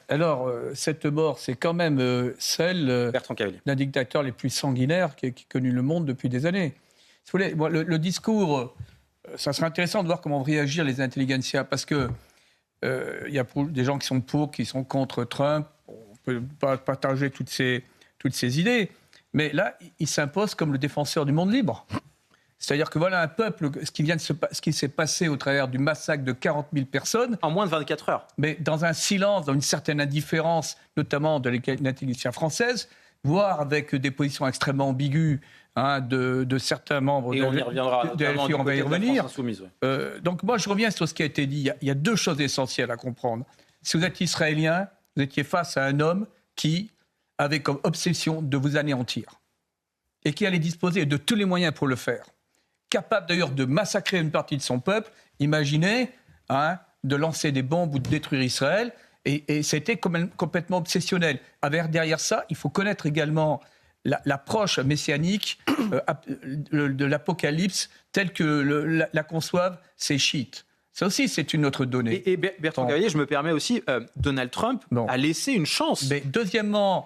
Alors, cette mort, c'est quand même celle Bertrand Cavalier. d'un dictateur les plus sanguinaires qui ait connu le monde depuis des années. Si vous voulez, moi, le discours, ça serait intéressant de voir comment vont réagir les intelligentsias, parce que y a des gens qui sont pour, qui sont contre Trump. On peut pas partager toutes ces idées, mais là, il s'impose comme le défenseur du monde libre. C'est-à-dire que voilà un peuple, ce qui s'est passé au travers du massacre de 40 000 personnes. En moins de 24 heures. Mais dans un silence, dans une certaine indifférence, notamment de l'intelligence française, voire avec des positions extrêmement ambiguës de certains membres et on y reviendra, de LFI, on va y revenir. Donc moi, je reviens sur ce qui a été dit. Il y a deux choses essentielles à comprendre. Si vous êtes israélien, vous étiez face à un homme qui avait comme obsession de vous anéantir et qui allait disposer de tous les moyens pour le faire. Capable d'ailleurs de massacrer une partie de son peuple, imaginez de lancer des bombes ou de détruire Israël, et c'était complètement obsessionnel. Derrière ça, il faut connaître également l'approche messianique de l'Apocalypse telle que la conçoivent ces chiites. Ça aussi, c'est une autre donnée. Et Bertrand Cavalier, je me permets aussi, Donald Trump a laissé une chance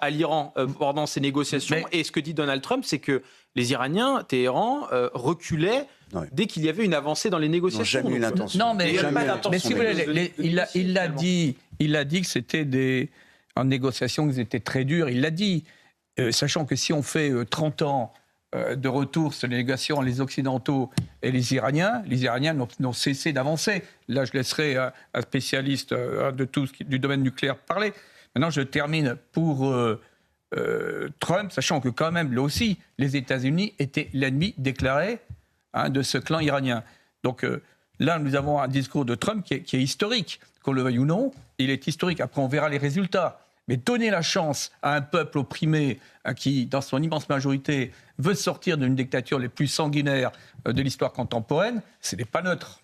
à l'Iran pendant ces négociations. Et ce que dit Donald Trump, c'est que les Iraniens, Téhéran, reculaient dès qu'il y avait une avancée dans les négociations. Jamais eu l'intention. Non, mais si vous voulez, il a dit que c'était en négociation qu'ils étaient très durs. Il l'a dit, sachant que si on fait 30 ans de retour sur les négociations, les Occidentaux et les Iraniens n'ont cessé d'avancer. Là, je laisserai un spécialiste du domaine nucléaire parler. Maintenant, je termine pour Trump, sachant que quand même, là aussi, les États-Unis étaient l'ennemi déclaré de ce clan iranien. Donc là, nous avons un discours de Trump qui est historique. Qu'on le veuille ou non, il est historique. Après, on verra les résultats. Mais donner la chance à un peuple opprimé qui, dans son immense majorité, veut sortir d'une dictature les plus sanguinaires de l'histoire contemporaine, ce n'est pas neutre.